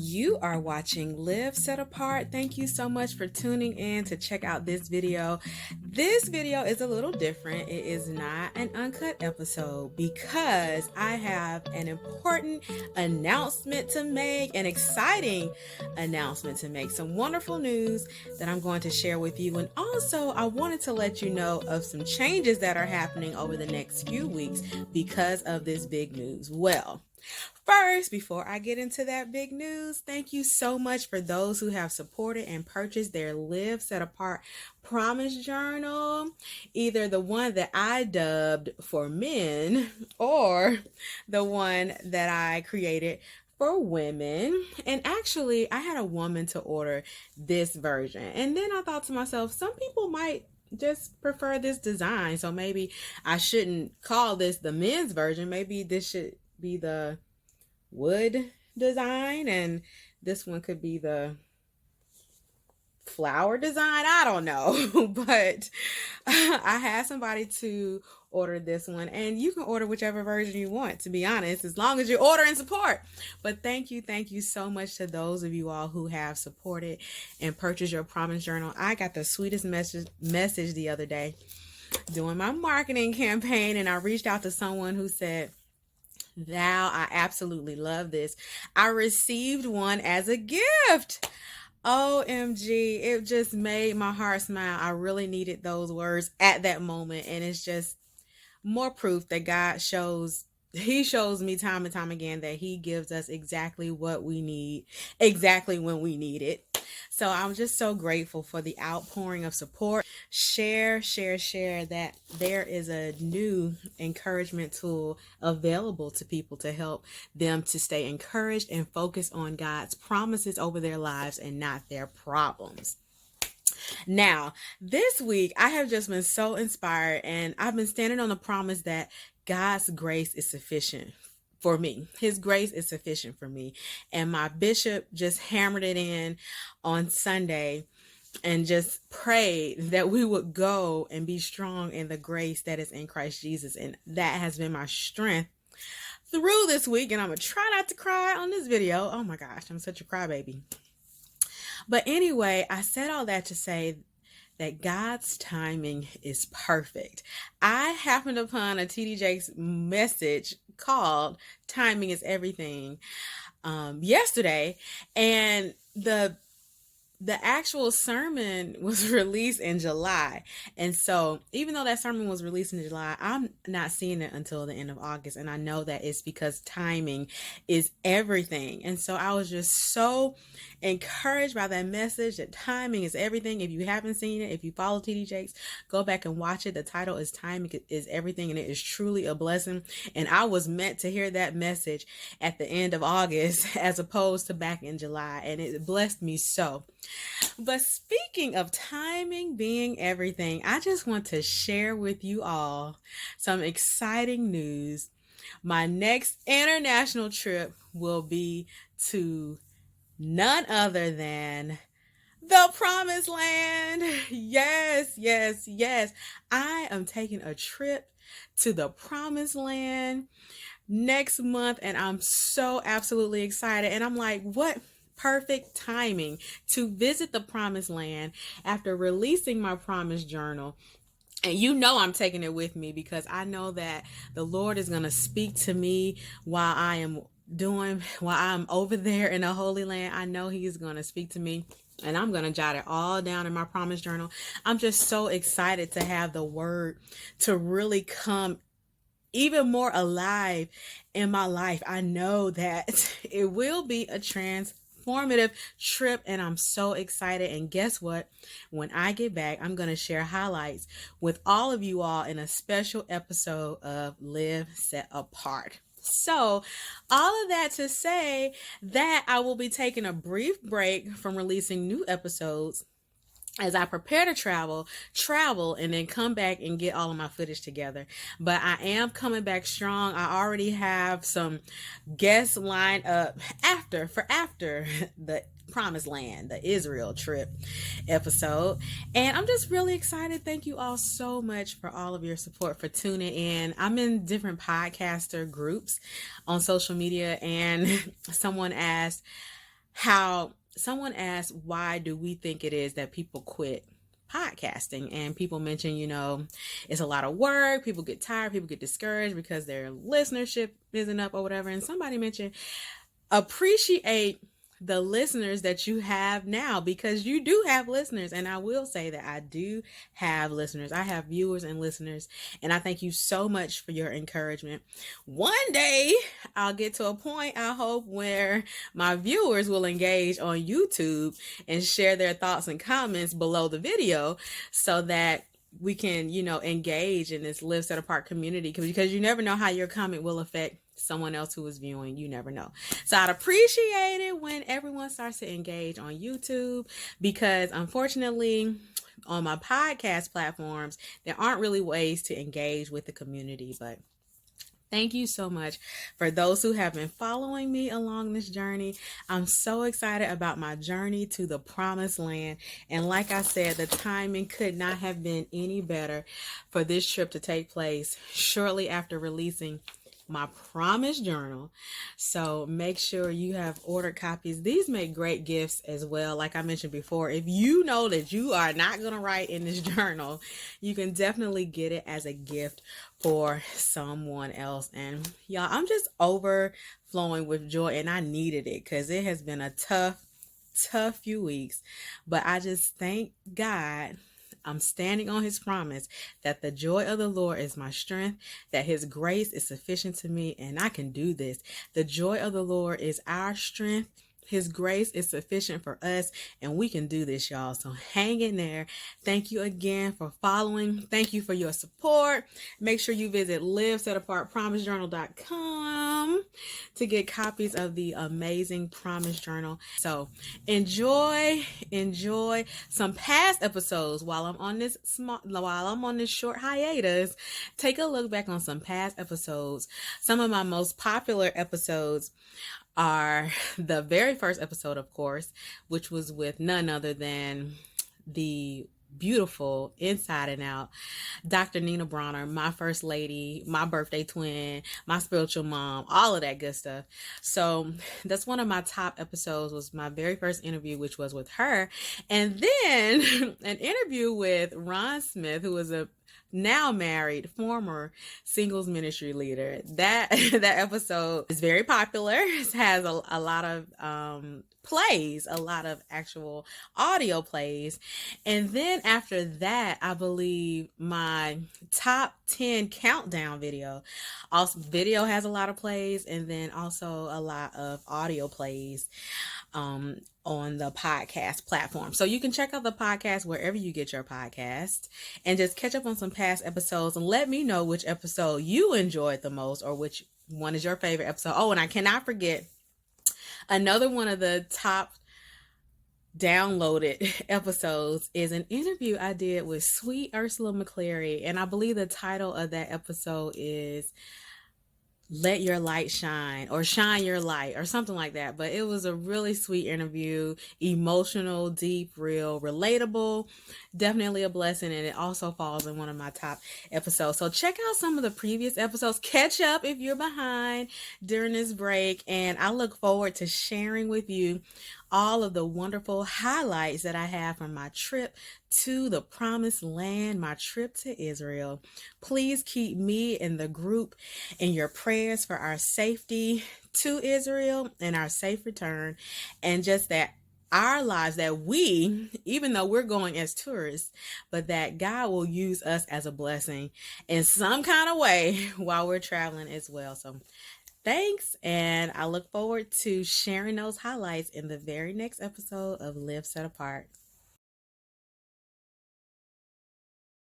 You are watching Live Set Apart. Thank you so much for tuning in to check out this video. This video is a little different. It is not an uncut episode because I have an important announcement to make, an exciting announcement to make, some wonderful news that I'm going to share with you. And also, I wanted to let you know of some changes that are happening over the next few weeks because of this big news. Well, first, before I get into that big news, thank you so much for those who have supported and purchased their Live Set Apart Promise Journal, either the one that I dubbed for men or the one that I created for women. And actually, I had a woman to order this version. And then I thought to myself, some people might just prefer this design. So maybe I shouldn't call this the men's version. Maybe this should be the wood design and this one could be the flower design. I don't know, but I had somebody to order this one, and you can order whichever version you want, to be honest, as long as you order and support. But thank you so much to those of you all who have supported and purchased your promise journal. I got the sweetest message the other day doing my marketing campaign, and I reached out to someone who said, "Thou, I absolutely love this. I received one as a gift." OMG, it just made my heart smile. I really needed those words at that moment. And it's just more proof that God shows me time and time again that he gives us exactly what we need, exactly when we need it. So I'm just so grateful for the outpouring of support. Share that there is a new encouragement tool available to people to help them to stay encouraged and focus on God's promises over their lives and not their problems. Now, this week, I have just been so inspired, and I've been standing on the promise that God's grace is sufficient for me. His grace is sufficient for me. And my bishop just hammered it in on Sunday and just prayed that we would go and be strong in the grace that is in Christ Jesus. And that has been my strength through this week. And I'm going to try not to cry on this video. Oh my gosh, I'm such a crybaby. But anyway, I said all that to say that God's timing is perfect. I happened upon a TD Jakes message called "Timing is Everything" yesterday, and the actual sermon was released in July. And so even though that sermon was released in July, I'm not seeing it until the end of August. And I know that it's because timing is everything. And so I was just so encouraged by that message that timing is everything. If you haven't seen it, if you follow TD Jakes, go back and watch it. The title is "Timing is Everything," and it is truly a blessing. And I was meant to hear that message at the end of August as opposed to back in July. And it blessed me so. But speaking of timing being everything, I just want to share with you all some exciting news. My next international trip will be to none other than the Promised Land. Yes. I am taking a trip to the Promised Land next month, and I'm so absolutely excited. And I'm like, what perfect timing to visit the Promised Land after releasing my Promise Journal. And you know I'm taking it with me because I know that the Lord is going to speak to me while I'm over there in the Holy Land. I know He's going to speak to me, and I'm going to jot it all down in my Promise Journal. I'm just so excited to have the word to really come even more alive in my life. I know that it will be a transformative trip, and I'm so excited. And guess what? When I get back, I'm going to share highlights with all of you all in a special episode of Live Set Apart. So all of that to say that I will be taking a brief break from releasing new episodes as I prepare to travel, and then come back and get all of my footage together. But I am coming back strong. I already have some guests lined up after the Promised Land, the Israel trip episode. And I'm just really excited. Thank you all so much for all of your support, for tuning in. I'm in different podcaster groups on social media, and someone asked, how someone asked, why do we think it is that people quit podcasting? And people mention, it's a lot of work. People get tired. People get discouraged because their listenership isn't up or whatever. And somebody mentioned, appreciate the listeners that you have now, because you do have listeners. And I will say that I do have listeners. I have viewers and listeners, and I thank you so much for your encouragement. One day I'll get to a point, I hope, where my viewers will engage on YouTube and share their thoughts and comments below the video, so that we can, engage in this Live Set Apart community, because you never know how your comment will affect someone else who is viewing. You never know. So I'd appreciate it when everyone starts to engage on YouTube, because unfortunately on my podcast platforms, there aren't really ways to engage with the community. But thank you so much for those who have been following me along this journey. I'm so excited about my journey to the promised land. And like I said, the timing could not have been any better for this trip to take place shortly after releasing my promise journal. So make sure you have ordered copies. These make great gifts as well. Like I mentioned before, if you know that you are not going to write in this journal, you can definitely get it as a gift for someone else. And y'all, I'm just overflowing with joy, and I needed it because it has been a tough few weeks. But I just thank God I'm standing on his promise that the joy of the Lord is my strength, that his grace is sufficient to me, and I can do this. The joy of the Lord is our strength. His grace is sufficient for us, and we can do this, y'all. So hang in there. Thank you again for following. Thank you for your support. Make sure you visit livesetapartpromisejournal.com to get copies of the amazing Promise Journal. So enjoy some past episodes while I'm on this short hiatus. Take a look back on some past episodes. Some of my most popular episodes are the very first episode, of course, which was with none other than the beautiful, inside and out Dr. Nina Bronner, my first lady, my birthday twin, my spiritual mom, all of that good stuff. So that's one of my top episodes, was my very first interview, which was with her. And then an interview with Ron Smith, who was a now married former singles ministry leader. That episode is very popular. It has a lot of plays, a lot of actual audio plays. And then after that, I believe my top 10 countdown video has a lot of plays, and then also a lot of audio plays on the podcast platform. So you can check out the podcast wherever you get your podcast, and just catch up on some past episodes, and let me know which episode you enjoyed the most, or which one is your favorite episode. Oh, and I cannot forget, another one of the top downloaded episodes is an interview I did with sweet Ursula McClary, and I believe the title of that episode is Let Your Light Shine, or Shine Your Light, or something like that. But it was a really sweet interview, emotional, deep, real, relatable, definitely a blessing. And it also falls in one of my top episodes. So check out some of the previous episodes, catch up if you're behind during this break. And I look forward to sharing with you all of the wonderful highlights that I have from my trip to the promised land, my trip to Israel. Please keep me and the group in your prayers for our safety to Israel and our safe return, and just that our lives, that we, even though we're going as tourists, but that God will use us as a blessing in some kind of way while we're traveling as well. So thanks, and I look forward to sharing those highlights in the very next episode of Live Set Apart.